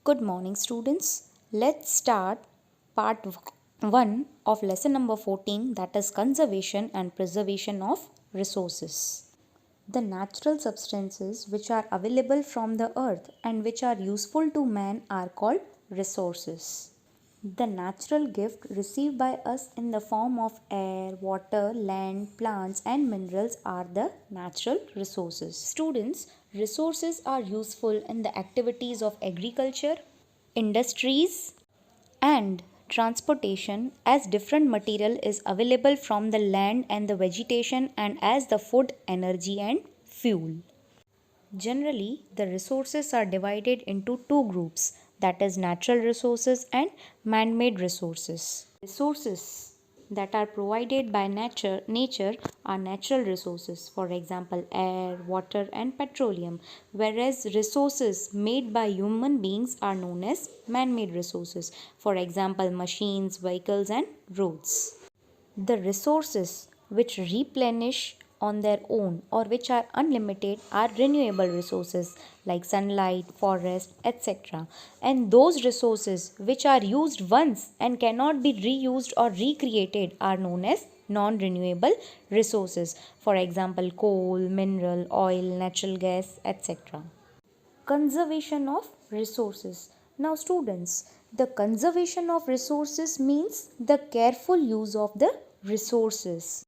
Good morning, students. Let's start part 1 of lesson number 14, that is conservation and preservation of resources. The natural substances which are available from the earth and which are useful to man are called resources. The natural gift received by us in the form of air, water, land, plants, and minerals are the natural resources. Students, resources are useful in the activities of agriculture, industries, and transportation, as different material is available from the land and the vegetation, and as the food, energy, and fuel. Generally, the resources are divided into two groups, that is natural resources and man-made resources. Resources that are provided by nature are natural resources, for example air, water and petroleum, whereas resources made by human beings are known as man-made resources, for example machines, vehicles and roads. The resources which replenish on their own or which are unlimited are renewable resources like sunlight, forest, etc. And those resources which are used once and cannot be reused or recreated are known as non-renewable resources. For example, coal, mineral, oil, natural gas, etc. Conservation of resources. Now students, the conservation of resources means the careful use of the resources.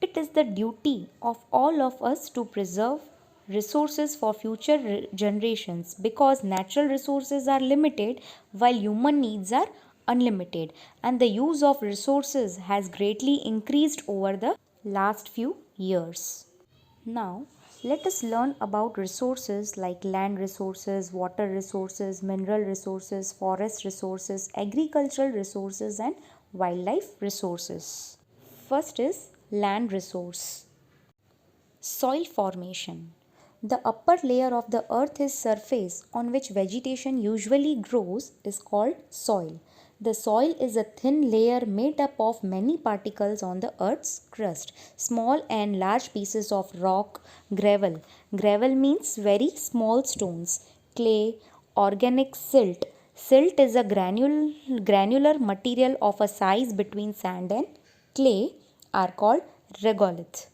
It is the duty of all of us to preserve resources for future generations, because natural resources are limited while human needs are unlimited, and the use of resources has greatly increased over the last few years. Now, let us learn about resources like land resources, water resources, mineral resources, forest resources, agricultural resources, and wildlife resources. First is land resource. Soil formation. The upper layer of the earth's surface on which vegetation usually grows is called soil. The soil is a thin layer made up of many particles on the earth's crust, small and large pieces of rock, gravel. Gravel means very small stones, clay, organic silt. Silt is a granular material of a size between sand and clay are called regolith.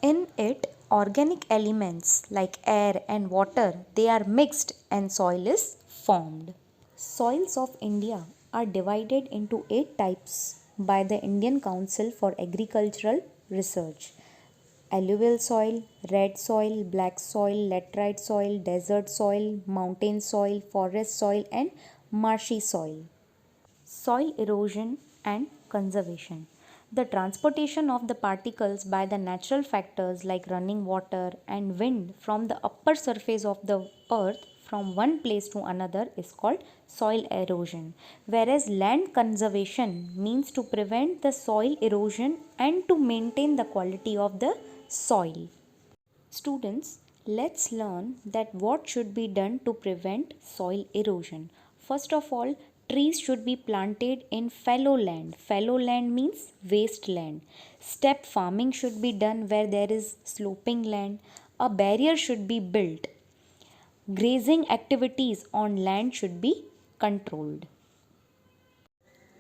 In it, organic elements like air and water, they are mixed and soil is formed. Soils of India are divided into 8 types by the Indian Council for Agricultural Research. Alluvial soil, red soil, black soil, laterite soil, desert soil, mountain soil, forest soil and marshy soil. Soil erosion and conservation. The transportation of the particles by the natural factors like running water and wind from the upper surface of the earth from one place to another is called soil erosion, whereas land conservation means to prevent the soil erosion and to maintain the quality of the soil. Students, let's learn that what should be done to prevent soil erosion. First of all, trees should be planted in fallow land. Fallow land means wasteland. Step farming should be done where there is sloping land. A barrier should be built. Grazing activities on land should be controlled.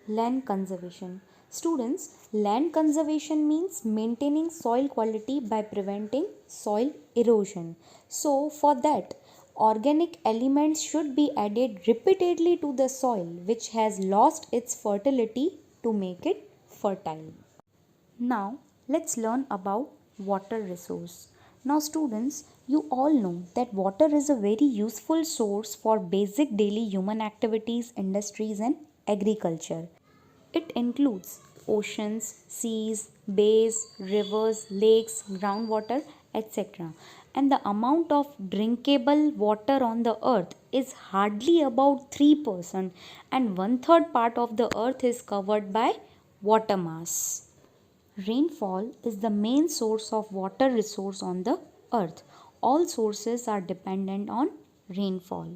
Land conservation. Students, land conservation means maintaining soil quality by preventing soil erosion. So, for that, organic elements should be added repeatedly to the soil which has lost its fertility to make it fertile. Now, let's learn about water resource. Now, students, you all know that water is a very useful source for basic daily human activities, industries, and agriculture. It includes oceans, seas, bays, rivers, lakes, groundwater, etc. And the amount of drinkable water on the earth is hardly about 3%, and 1/3 part of the earth is covered by water mass. Rainfall is the main source of water resource on the earth. All sources are dependent on rainfall.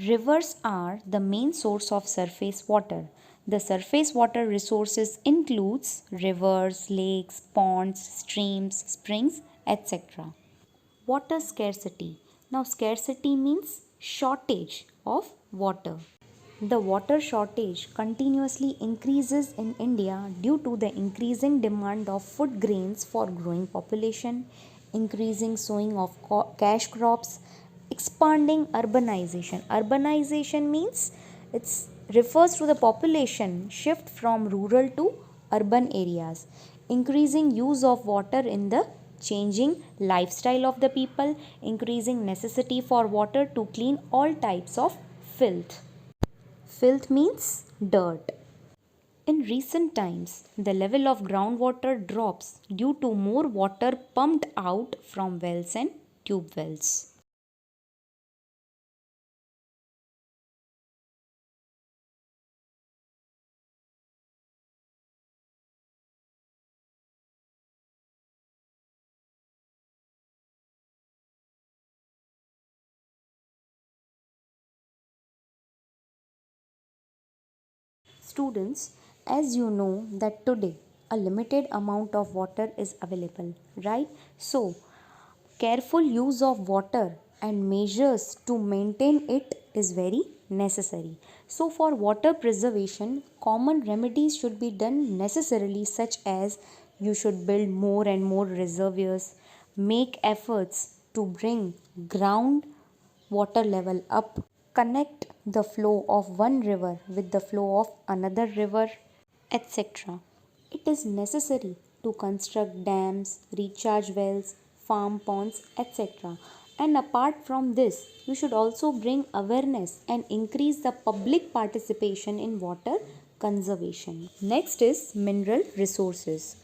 Rivers are the main source of surface water. The surface water resources includes rivers, lakes, ponds, streams, springs, etc. Water scarcity. Now scarcity means shortage of water. The water shortage continuously increases in India due to the increasing demand of food grains for growing population, increasing sowing of cash crops, expanding urbanization. Urbanization means it refers to the population shift from rural to urban areas, increasing use of water in the changing lifestyle of the people, increasing necessity for water to clean all types of filth. Filth means dirt. In recent times, the level of groundwater drops due to more water pumped out from wells and tube wells. Students, as you know that today a limited amount of water is available, right? So, careful use of water and measures to maintain it is very necessary. So, for water preservation, common remedies should be done necessarily, such as you should build more and more reservoirs, make efforts to bring ground water level up, connect the flow of one river with the flow of another river, etc. It is necessary to construct dams, recharge wells, farm ponds, etc. And apart from this, you should also bring awareness and increase the public participation in water conservation. Next is mineral resources.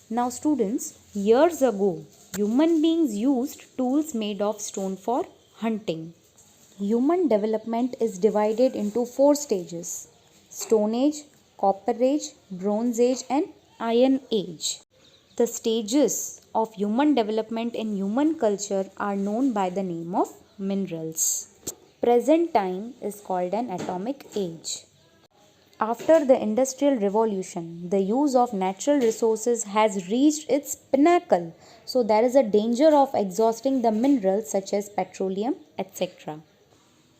Now, students, years ago, human beings used tools made of stone for hunting. Human development is divided into four stages: Stone Age, Copper Age, Bronze Age, and Iron Age. The stages of human development in human culture are known by the name of minerals. Present time is called an atomic age. After the Industrial Revolution, the use of natural resources has reached its pinnacle, so there is a danger of exhausting the minerals such as petroleum, etc.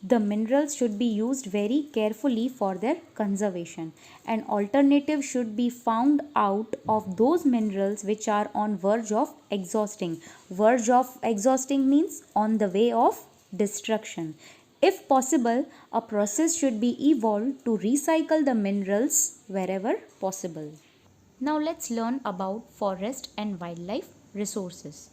The minerals should be used very carefully for their conservation. An alternative should be found out of those minerals which are on verge of exhausting. Verge of exhausting means on the way of destruction. If possible, a process should be evolved to recycle the minerals wherever possible. Now let's learn about forest and wildlife resources.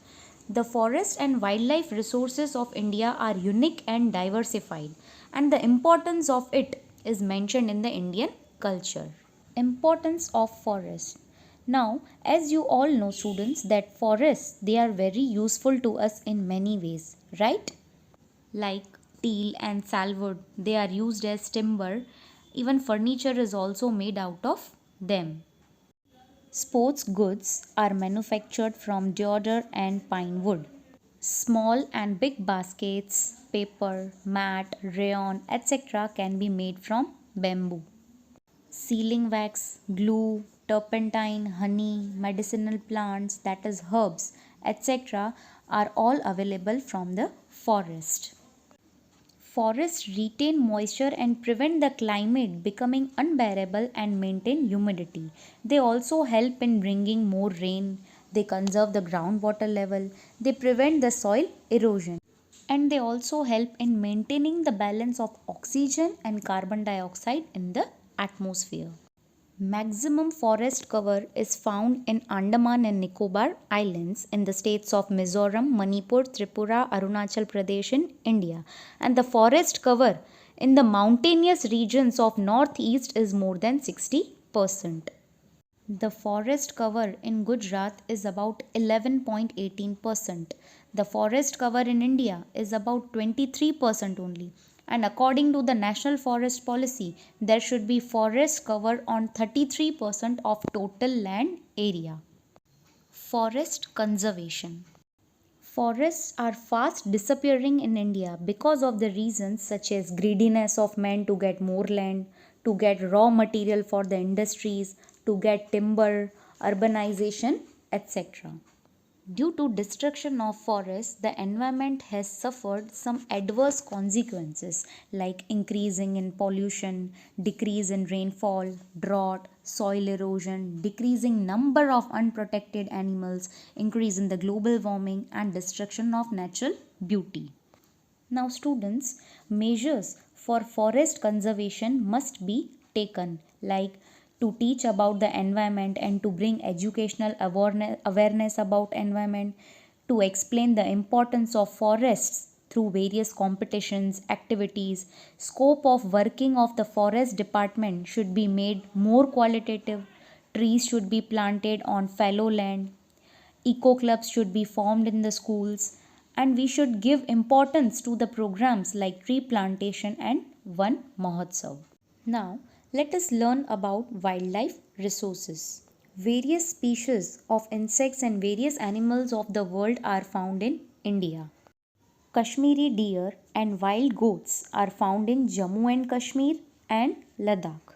The forest and wildlife resources of India are unique and diversified, and the importance of it is mentioned in the Indian culture. Importance of forest. Now, as you all know, students, that forests, they are very useful to us in many ways, right? Like teal and salwood, they are used as timber. Even furniture is also made out of them. Sports goods are manufactured from deodar and pine wood. Small and big baskets, paper, mat, rayon, etc. can be made from bamboo. Sealing wax, glue, turpentine, honey, medicinal plants, that is herbs, etc. are all available from the forest. Forests retain moisture and prevent the climate becoming unbearable and maintain humidity. They also help in bringing more rain. They conserve the groundwater level. They prevent the soil erosion. And they also help in maintaining the balance of oxygen and carbon dioxide in the atmosphere. Maximum forest cover is found in Andaman and Nicobar Islands in the states of Mizoram, Manipur, Tripura, Arunachal Pradesh in India. And the forest cover in the mountainous regions of northeast is more than 60%. The forest cover in Gujarat is about 11.18%. The forest cover in India is about 23% only. And according to the National Forest Policy, there should be forest cover on 33% of total land area. Forest conservation. Forests are fast disappearing in India because of the reasons such as greediness of men to get more land, to get raw material for the industries, to get timber, urbanization, etc. Due to destruction of forests, the environment has suffered some adverse consequences like increasing in pollution, decrease in rainfall, drought, soil erosion, decreasing number of unprotected animals, increase in the global warming and destruction of natural beauty. Now students, measures for forest conservation must be taken like to teach about the environment and to bring educational awareness about environment, to explain the importance of forests through various competitions, activities. Scope of working of the forest department should be made more qualitative. Trees should be planted on fallow land. Eco clubs should be formed in the schools, and we should give importance to the programs like tree plantation and Van Mahotsav. Now, let us learn about wildlife resources. Various species of insects and various animals of the world are found in India. Kashmiri deer and wild goats are found in Jammu and Kashmir and Ladakh.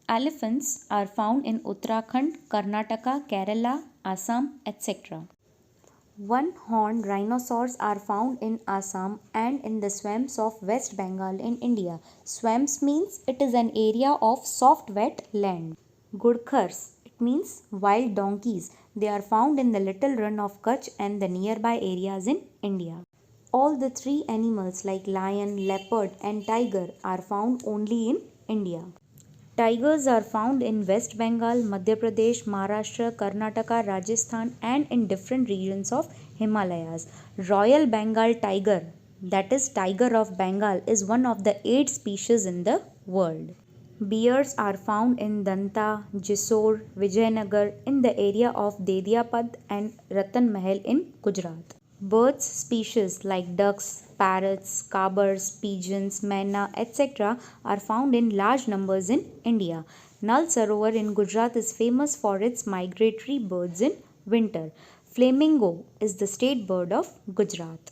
Elephants are found in Uttarakhand, Karnataka, Kerala, Assam, etc. One-horned rhinoceros are found in Assam and in the swamps of West Bengal in India. Swamps means it is an area of soft wet land. Gurkhars, it means wild donkeys. They are found in the little run of Kutch and the nearby areas in India. All the three animals like lion, leopard and tiger are found only in India. Tigers are found in West Bengal, Madhya Pradesh, Maharashtra, Karnataka, Rajasthan and in different regions of Himalayas. Royal Bengal tiger, that is tiger of Bengal, is one of the 8 species in the world. Bears are found in Danta, Jessore, Vijayanagar in the area of Dediapad and Ratan Mahal in Gujarat. Birds species like ducks, parrots, carbers, pigeons, maina, etc. are found in large numbers in India. Nal Sarovar in Gujarat is famous for its migratory birds in winter. Flamingo is the state bird of Gujarat.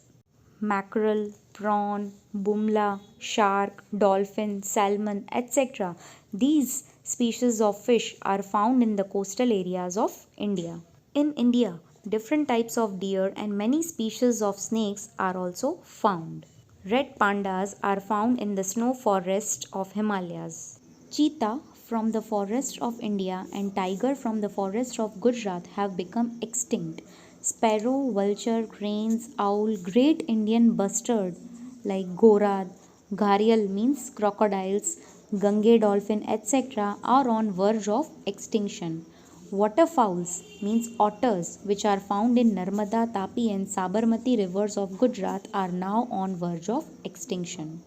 Mackerel, prawn, bumla, shark, dolphin, salmon, etc. These species of fish are found in the coastal areas of India. In India, different types of deer and many species of snakes are also found. Red pandas are found in the snow forest of Himalayas. Cheetah from the forest of India and tiger from the forest of Gujarat have become extinct. Sparrow, vulture, cranes, owl, great Indian bustard like gorad, gharial means crocodiles, Gange dolphin, etc. are on verge of extinction. Waterfowls means otters, which are found in Narmada, Tapi and Sabarmati rivers of Gujarat, are now on verge of extinction.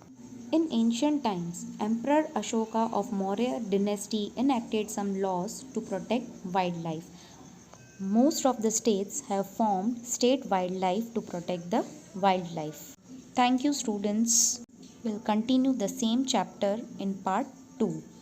In ancient times, Emperor Ashoka of Maurya dynasty enacted some laws to protect wildlife. Most of the states have formed state wildlife to protect the wildlife. Thank you, students. We'll continue the same chapter in part 2.